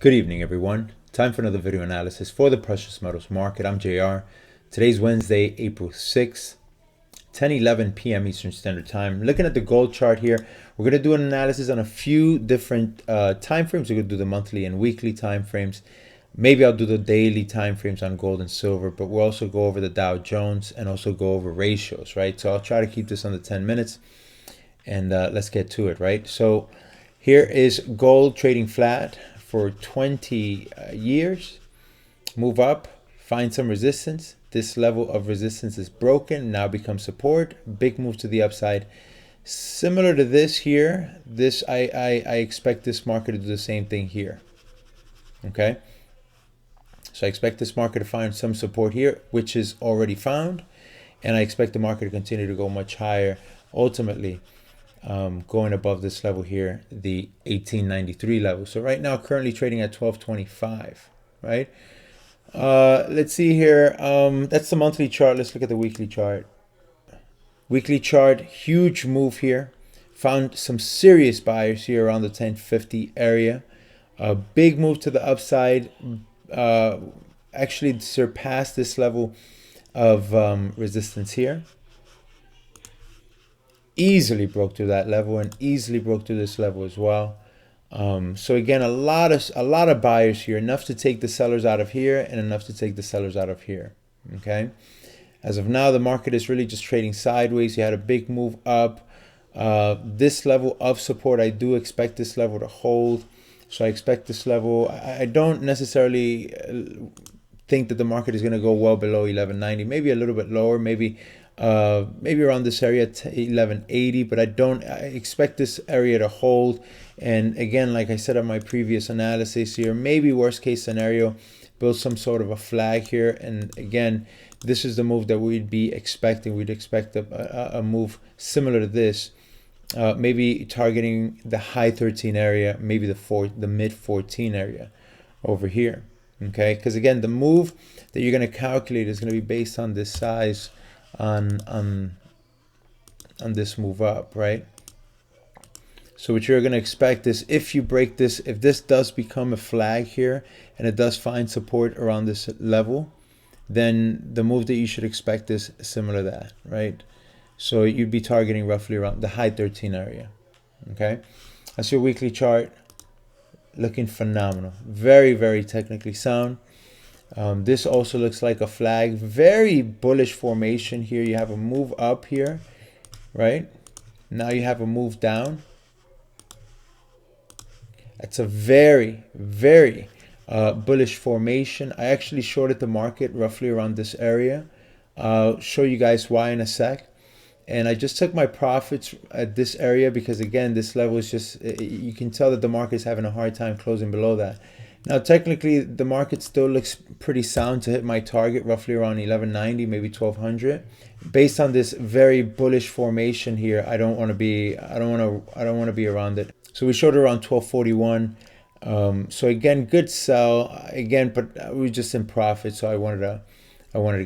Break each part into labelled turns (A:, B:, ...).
A: Good evening, everyone. Time for another video analysis for the precious metals market. I'm JR. Today's Wednesday, April 6th, 10:11 p.m. Eastern Standard Time. Looking at the gold chart here, we're going to do an analysis on a few different time frames. We're going to do the monthly and weekly time frames. Maybe I'll do the daily time frames on gold and silver, but we'll also go over the Dow Jones and also go over ratios, right? So I'll try to keep this under 10 minutes and let's get to it, right? So here is gold trading flat for 20 years. Move up, find some resistance. This level of resistance is broken, now becomes support. Big move to the upside. Similar to this here, I expect this market to do the same thing here. Okay, so I expect this market to find some support here, which is already found, and I expect the market to continue to go much higher, ultimately going above this level here, the 1893 level. So right now, currently trading at 1225, right? Let's see here. That's the monthly chart. Let's look at the weekly chart. Weekly chart, huge move here. Found some serious buyers here around the 1050 area. A big move to the upside. Actually surpassed this level of resistance here. Easily broke through that level and easily broke through this level as well. So again, a lot of buyers here, enough to take the sellers out of here and enough to take the sellers out of here. Okay, as of now, the market is really just trading sideways. You had a big move up. This level of support, I do expect this level to hold. So I expect this level. I don't necessarily think that the market is going to go well below 1190, maybe a little bit lower, maybe around this area, 1180, but I expect this area to hold. And again, like I said on my previous analysis here, maybe worst case scenario, build some sort of a flag here. And again, this is the move that we'd be expecting. We'd expect a move similar to this, maybe targeting the high 13 area, maybe the mid 14 area over here. Okay, because again, the move that you're going to calculate is going to be based on this size on this move up, right? So what you're going to expect is, if you break this, if this does become a flag here and it does find support around this level, then the move that you should expect is similar to that, right? So you'd be targeting roughly around the high 13 area. Okay, that's your weekly chart. Looking phenomenal, very, very technically sound. This also looks like a flag. Very bullish formation here. You have a move up here, right? Now you have a move down. It's a very, very bullish formation. I actually shorted the market roughly around this area. I'll show you guys why in a sec. And I just took my profits at this area because, again, this level is just, you can tell that the market is having a hard time closing below that. Now, technically, the market still looks pretty sound to hit my target, roughly around 1190, maybe 1200. Based on this very bullish formation here, I don't want to be around it. So we showed around 1241. So again, good sell again, but we were just in profit, so I wanted to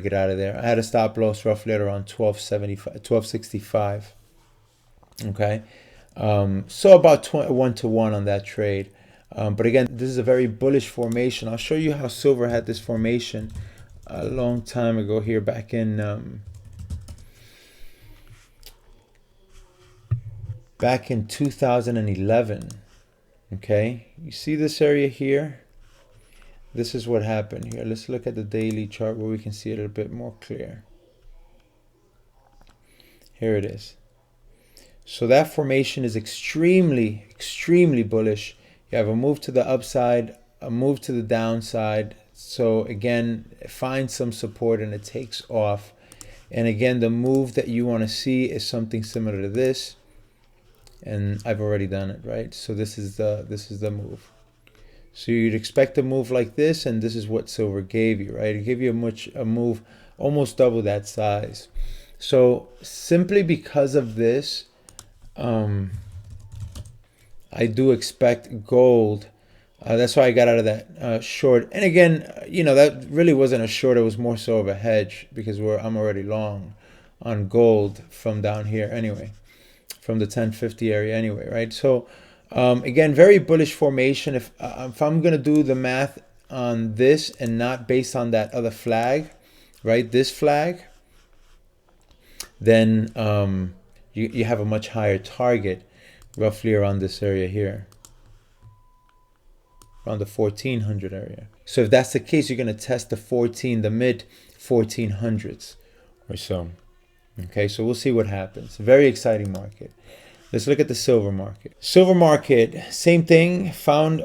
A: get out of there. I had a stop loss roughly at around 1265. Okay, so about 1-to-1 on that trade. But again, this is a very bullish formation. I'll show you how silver had this formation a long time ago here, back in 2011. Okay, you see this area here? This is what happened here. Let's look at the daily chart where we can see it a bit more clear. Here it is. So that formation is extremely, extremely bullish. You have a move to the upside, a move to the downside. So again, find some support and it takes off. And again, the move that you want to see is something similar to this. And I've already done it, right? So this is the move. So you'd expect a move like this, and this is what silver gave you, right? It gave you a move almost double that size. So simply because of this, I do expect gold. That's why I got out of that short. And again, you know, that really wasn't a short. It was more so of a hedge because I'm already long on gold from down here anyway, from the 1050 area anyway, right? So Again, very bullish formation. If I'm gonna do the math on this and not based on that other flag, right? This flag, then you have a much higher target, roughly around this area here, around the 1400 area. So if that's the case, you're gonna test the mid 1400s or so. Okay, so we'll see what happens. Very exciting market. Let's look at the silver market. Silver market, same thing. Found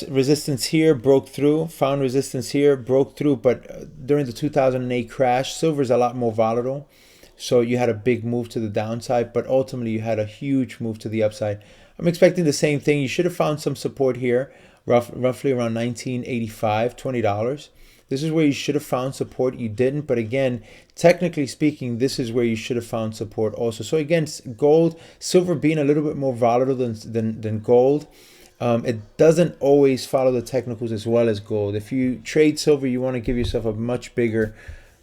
A: resistance here, broke through. Found resistance here, broke through. But during the 2008 crash, silver is a lot more volatile. So you had a big move to the downside, but ultimately you had a huge move to the upside. I'm expecting the same thing. You should have found some support here, roughly around $19.85, $20. This is where you should have found support. You didn't, but again, technically speaking, this is where you should have found support also. So again, gold, silver being a little bit more volatile than gold, it doesn't always follow the technicals as well as gold. If you trade silver, you want to give yourself a much bigger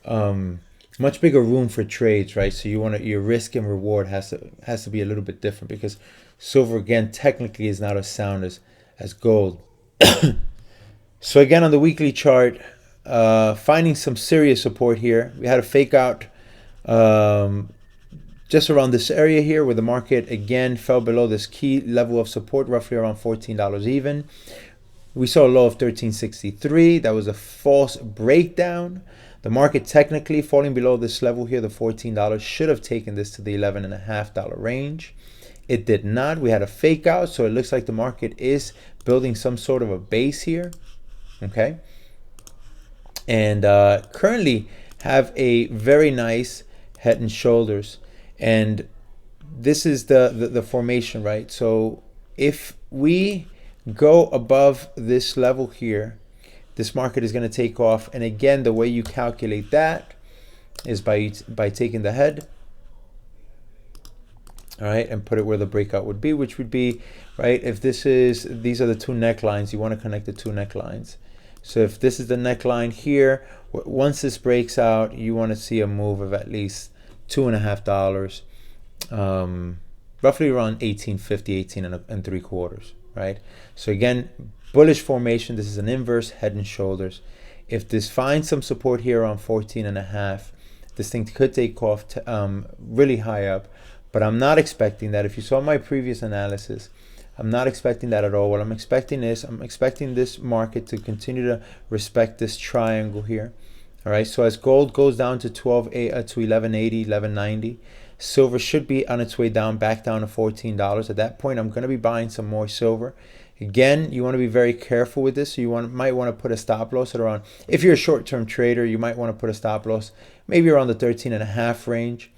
A: room for trades, right? So your risk and reward has to be a little bit different, because silver, again, technically is not as sound as gold. So again, on the weekly chart, finding some serious support here. We had a fake out just around this area here, where the market again fell below this key level of support, roughly around $14 even. We saw a low of $13.63. That was a false breakdown. The market technically falling below this level here, the $14, should have taken this to the $11.50 range. It did not. We had a fake out, so it looks like the market is building some sort of a base here. Okay. And currently have a very nice head and shoulders, and this is the formation, right? So if we go above this level here, this market is going to take off. And again, the way you calculate that is by taking the head, all right, and put it where the breakout would be, which would be, right, if these are the two necklines, you want to connect the two necklines. So if this is the neckline here, once this breaks out, you want to see a move of at least $2.50, roughly around 18.50, 18.75, right? So again, bullish formation. This is an inverse head and shoulders. If this finds some support here around 14.5, this thing could take off to, really high up. But I'm not expecting that. If you saw my previous analysis, I'm not expecting that at all. What I'm expecting is, I'm expecting this market to continue to respect this triangle here. All right, so as gold goes down to 1180, 1190, silver should be on its way down, back down to $14. At that point, I'm going to be buying some more silver. Again, you want to be very careful with this. So you might want to put a stop loss at around, if you're a short-term trader, you might want to put a stop loss maybe around the 13.5 range.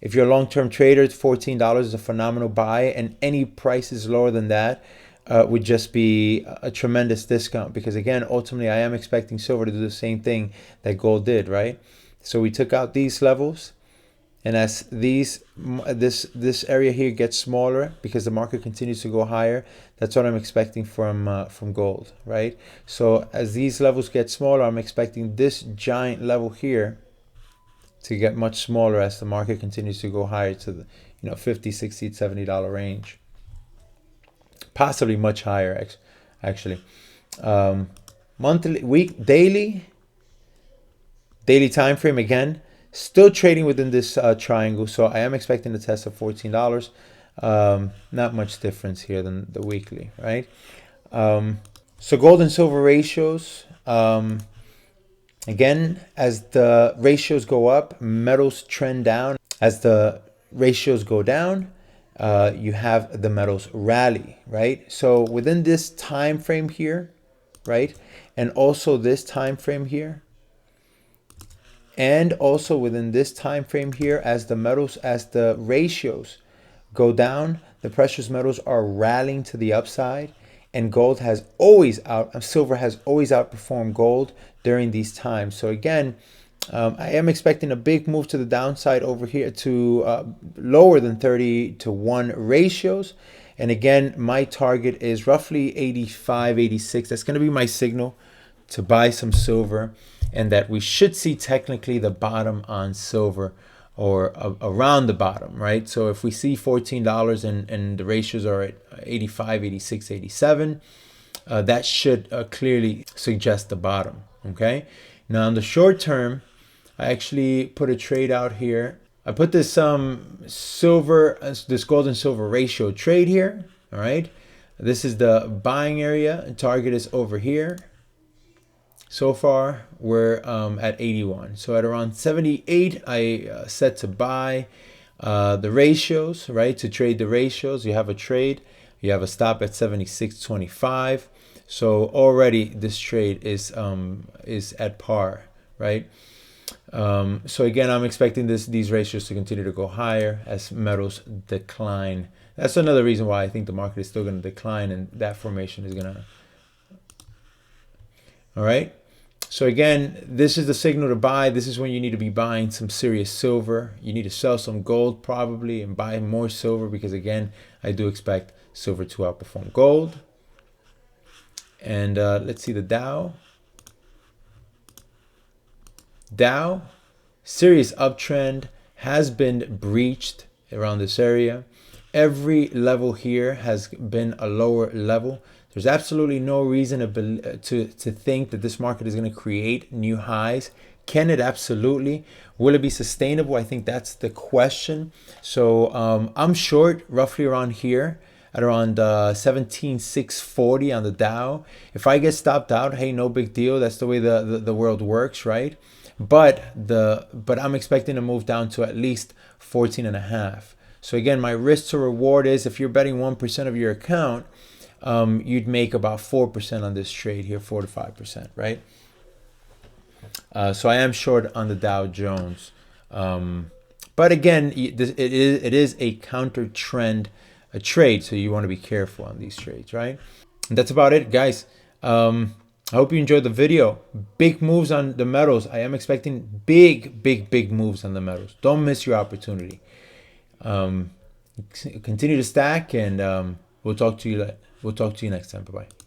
A: If you're a long-term trader, $14 is a phenomenal buy, and any prices lower than that would just be a tremendous discount, because again, ultimately, I am expecting silver to do the same thing that gold did, right? So we took out these levels, and as this area here gets smaller, because the market continues to go higher, that's what I'm expecting from gold, right? So as these levels get smaller, I'm expecting this giant level here to get much smaller as the market continues to go higher to the $50, $60, $70 range, possibly much higher actually. Monthly, daily time frame, again still trading within this triangle, so I am expecting the test of $14. Not much difference here than the weekly, right? So gold and silver ratios. Again, as the ratios go up, metals trend down. As the ratios go down, you have the metals rally, right? So within this time frame here, right, and also this time frame here, and also within this time frame here, as the ratios go down, the precious metals are rallying to the upside, and silver has always outperformed gold during these times. So again, I am expecting a big move to the downside over here to lower than 30-to-1 ratios. And again, my target is roughly 85, 86. That's going to be my signal to buy some silver, and that we should see technically the bottom on silver or around the bottom, right? So if we see $14 and the ratios are at 85, 86, 87, that should clearly suggest the bottom, okay? Now in the short term, I actually put a trade out here. I put this this gold and silver ratio trade here, all right? This is the buying area. Target is over here. So far, we're at 81. So at around 78, I set to buy the ratios, right? To trade the ratios, you have a trade. You have a stop at 76.25. So already this trade is at par, right? So again, I'm expecting these ratios to continue to go higher as metals decline. That's another reason why I think the market is still going to decline, and that formation is going to. All right. So again, this is the signal to buy. This is when you need to be buying some serious silver. You need to sell some gold probably and buy more silver, because again, I do expect silver to outperform gold. And let's see the Dow. Dow, serious uptrend, has been breached around this area. Every level here has been a lower level. There's absolutely no reason to think that this market is going to create new highs. Can it? Absolutely. Will it be sustainable? I think that's the question. So I'm short roughly around here at around 17,640 on the Dow. If I get stopped out, hey, no big deal. That's the way the world works, right? But I'm expecting to move down to at least 14.5. So again, my risk to reward is, if you're betting 1% of your account, you'd make about 4% on this trade here, 4 to 5%, right? So I am short on the Dow Jones. But again, it is a counter trend trade, so you want to be careful on these trades, right? And that's about it, guys. I hope you enjoyed the video. Big moves on the metals. I am expecting big moves on the metals. Don't miss your opportunity. Continue to stack, and we'll talk to you next time. Bye-bye.